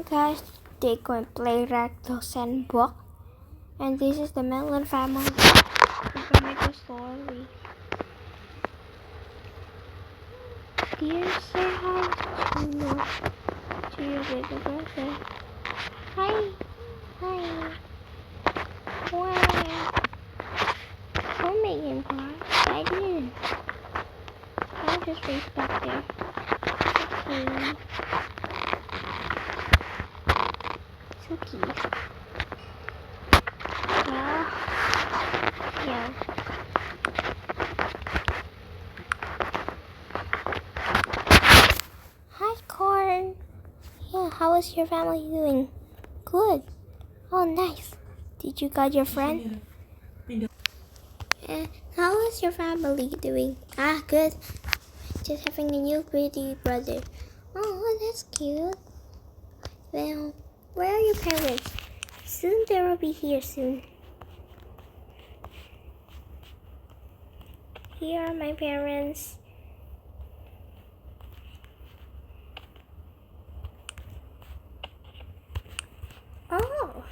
Guys, they're going to play Ragdoll Sandbox, and this is the Melon family. We're going to go slowly. Dear, say hi to your little brother. Hi, hi. Wow. Don't make him cry. I didn't. I'll just race back there. Okay. So cute. Yeah. Hi, Corn. Yeah, how is your family doing? Good. Oh, nice. Did you got your friend? How is your family doing? Ah, good. Just having a new pretty brother. Oh, that's cute. Well, where are your parents? Soon they will be here soon. Here are my parents. Oh,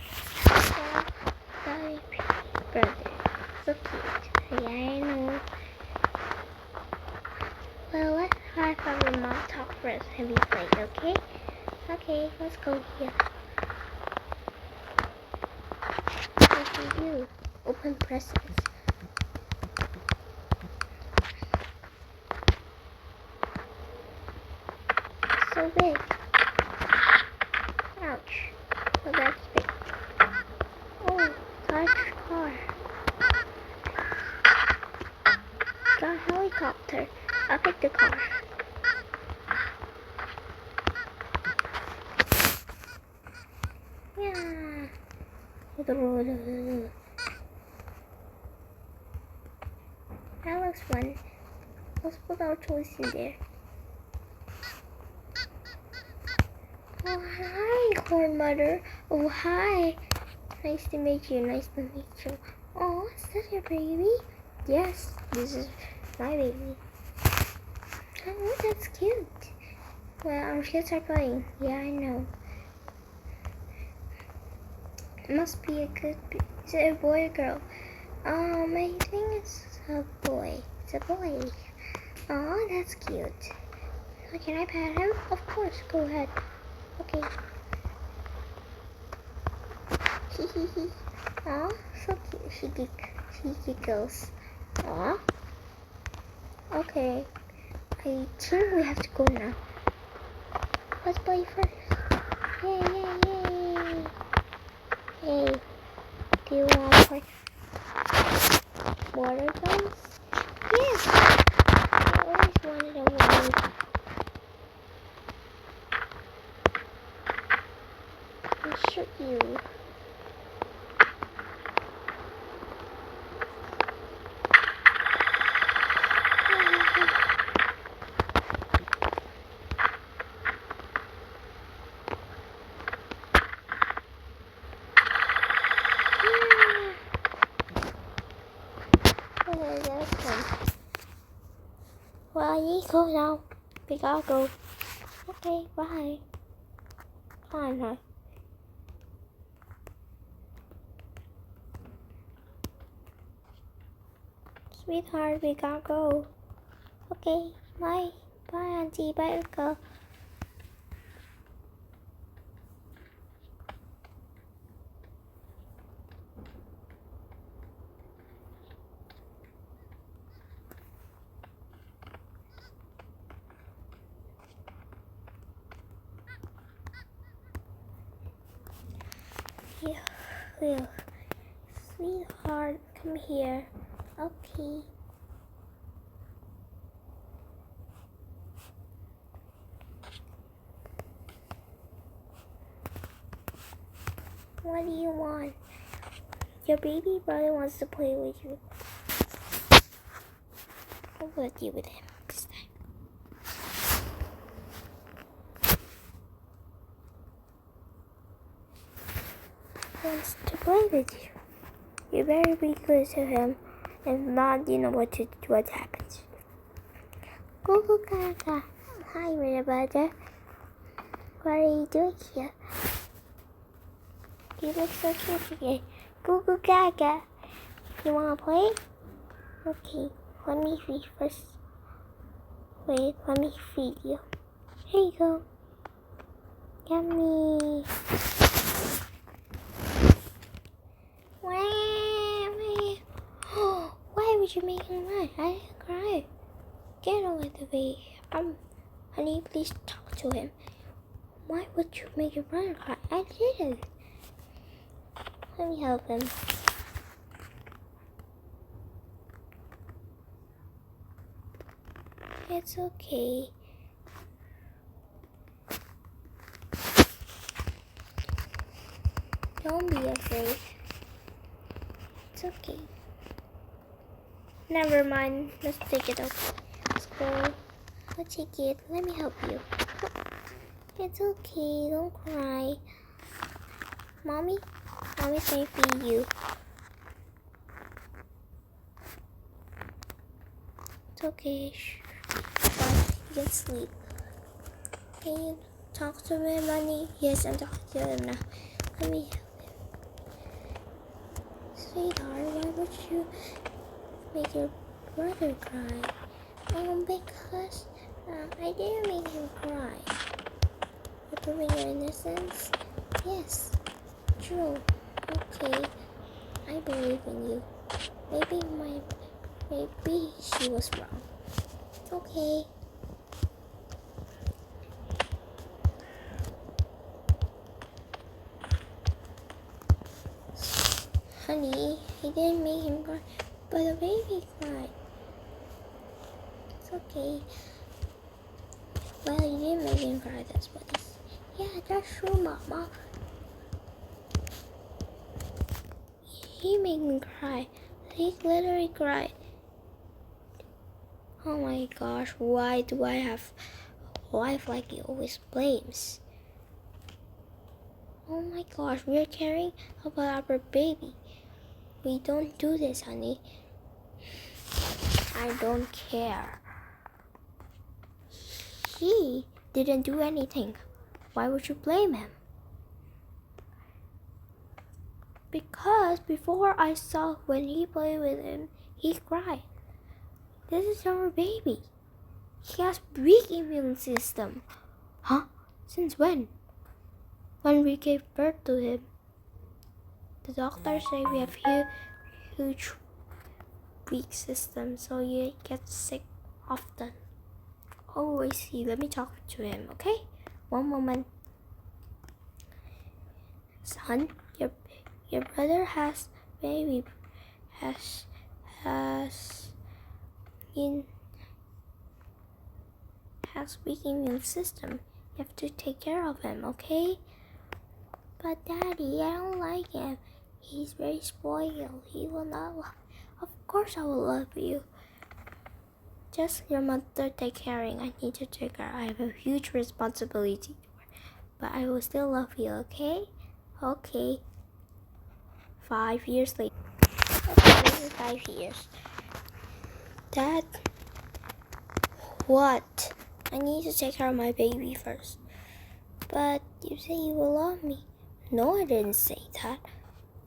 my brother. So cute. Yeah, I know. Well, let's have a mom talk first and we play, okay? Okay, let's go here. What do you do? Open presents. So big. Ouch. Oh, that's big. Oh, large car. Got a helicopter. I'll pick the car. Yeah. That looks fun. Let's put our toys in there. Oh, hi, Corn Mother. Oh, hi. Nice to meet you. Nice to meet you. Oh, is that your baby? Yes, this is my baby. Oh, that's cute. Well, our kids are playing. Yeah, I know. It must be a good. Is it a boy or girl? I think it's a boy. It's a boy. Oh, that's cute. So can I pet him? Of course. Go ahead. Okay. Hehehe. Aw, so cute. She giggles. Aw. Okay. I think we have to go now. Let's play first. Yay, yay, yay. Hey, do you want to play water guns? Yes. I always wanted a water gun. I'll shoot you. Well, I need to go now. We gotta go. Okay, bye. Fine, huh? Sweetheart, we gotta go. Okay, bye. Bye, Auntie. Bye, Uncle. Yeah. Sweetheart, come here. Okay. What do you want? Your baby brother wants to play with you. I'll go deal with him this time. He wants to play with you. You better be good to him. If not, you know what happens. Go, go, gaga. Hi, little brother. What are you doing here? You look so cute today. Goo goo gaga. You wanna play? Okay, let me feed first. Wait, let me feed you. Here you go. Yummy. Why would you make him cry? I didn't cry. Get away the way. Honey, please talk to him. Why would you make your brother cry? I didn't. Let me help him. It's okay. Don't be afraid. It's okay. Never mind. Let's take it up. Let's go. I'll take it. Let me help you. It's okay. Don't cry. Mommy's gonna feed you. It's okay. But you can sleep. Can you talk to me, Money? Yes, I'm talking to him now. Let me help him. Sweetheart, why would you make your brother cry? Because I didn't make him cry. You're proving your innocence? Yes. True. Okay. I believe in you. Maybe she was wrong. Okay. Honey, I didn't make him cry, but the baby cried. It's okay. Well, you didn't make him cry, that's what he said. Yeah, that's true, Mama. He made me cry. He literally cried. Oh my gosh, why do I have a wife like he always blames? Oh my gosh, we're caring about our baby. We don't do this, honey. I don't care. He didn't do anything. Why would you blame him? Because before I saw when he played with him, he cried. This is our baby. He has weak immune system. Huh? Since when? When we gave birth to him. The doctors say we have huge weak system, so you get sick often. Oh, I see. Let me talk to him, okay? One moment. Son, your brother has weak immune system. You have to take care of him, okay? But Daddy, I don't like him. He's very spoiled. He will not love. Of course I will love you. Just your mother take caring. I need to take care. I have a huge responsibility. But I will still love you, okay? Okay. 5 years later. Okay, this is 5 years. Dad, what? I need to take care of my baby first. But you say you will love me. No, I didn't say that.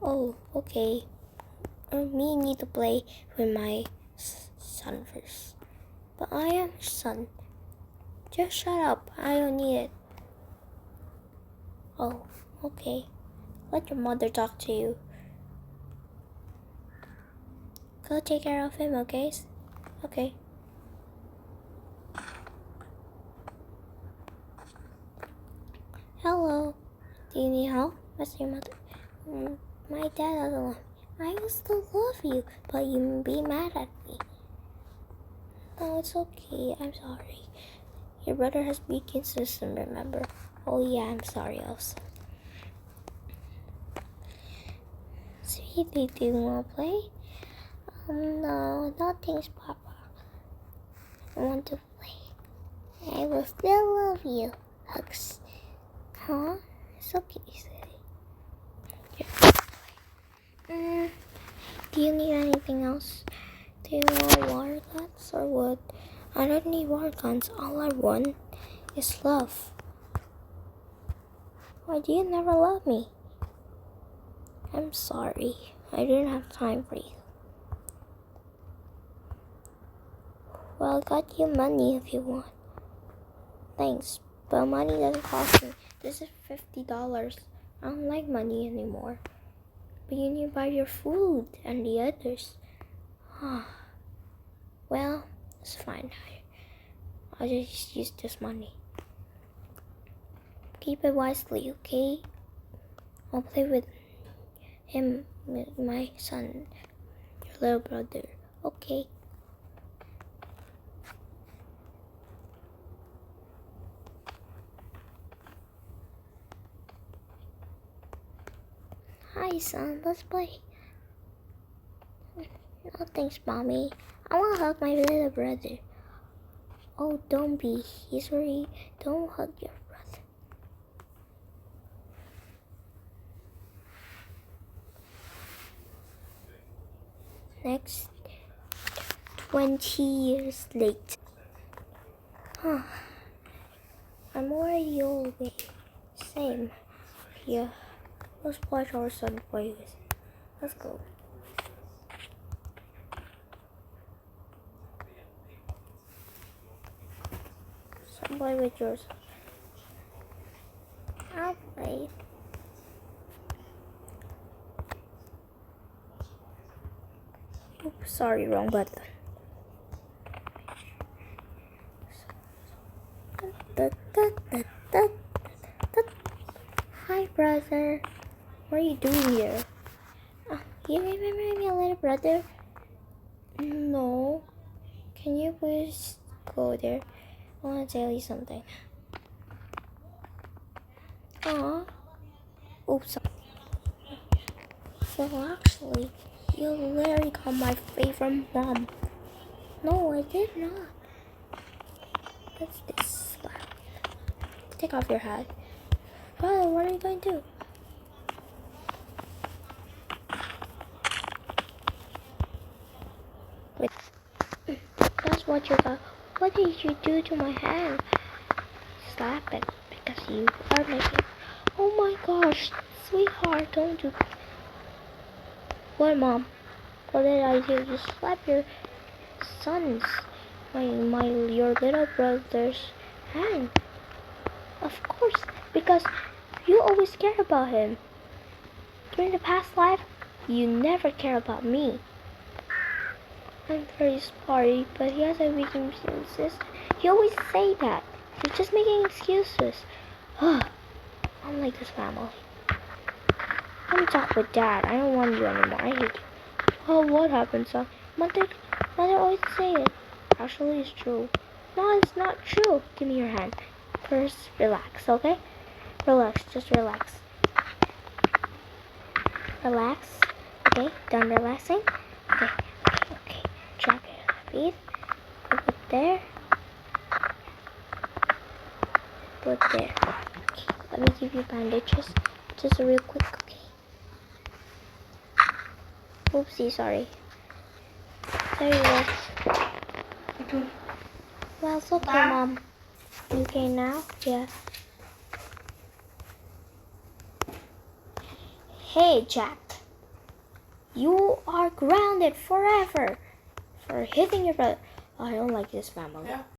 Oh, okay. Me need to play with my son first. But I am your son. Just shut up. I don't need it. Oh, okay. Let your mother talk to you. Go take care of him, okay? Okay. Hello. Do you need help? What's your mother? My dad doesn't love me. I will still love you, but you may be mad at me. No, it's okay. I'm sorry. Your brother has weak immune system, remember? Oh yeah, I'm sorry also. Sweetie, do you want to play? No, thanks, Papa. I want to play. I will still love you. Hugs. Huh? It's okay, sweetie. Do you need anything else? Do you want water guns or what? I don't need water guns. All I want is love. Why do you never love me? I'm sorry. I didn't have time for you. Well, I got you money if you want. Thanks, but money doesn't cost me. This is $50. I don't like money anymore. But you need to buy your food and the others. Well, it's fine. I'll just use this money. Keep it wisely, okay? I'll play with him, with my son, your little brother. Okay. Hi, son. Let's play. No, thanks, mommy. I want to hug my little brother. Oh, don't be. He's worried. Don't hug your brother. Next, 20 years later. I'm already old. Same. Yeah. Let's watch our son play with. Let's go. Son, play with yours. I'll play. Oops, sorry, wrong button. Hi, brother. What are you doing here? You remember me, little brother? No. Can you please go there? I want to tell you something. Aw. Oops. Well, actually, you literally got my favorite mom. No, I did not. What's this? Take off your hat. Brother, what are you going to do? Wait. That's what you got. What did you do to my hand? Slap it because you are making. Oh my gosh, sweetheart, don't do. What, Mom? What did I do? You slap your son's, your little brother's hand. Of course, because you always care about him. During the past life, you never care about me. I'm very sorry, but he has a weakness. You always say that. You're just making excuses. I don't like this family. Let me talk with Dad. I don't want you anymore. I hate you. Oh, what happened, son? Mother always say it. Actually, it's true. No, it's not true. Give me your hand. First, relax, okay? Relax. Just relax. Relax. Okay, done relaxing? Okay. Drop your feet. Put there. Put there. Okay, let me give you bandages. Just real quick, okay? Oopsie, sorry. There you go. Well, it's okay, Mom. You okay now? Yeah. Hey, Jack. You are grounded forever for hitting your brother. I don't like this family. Yeah.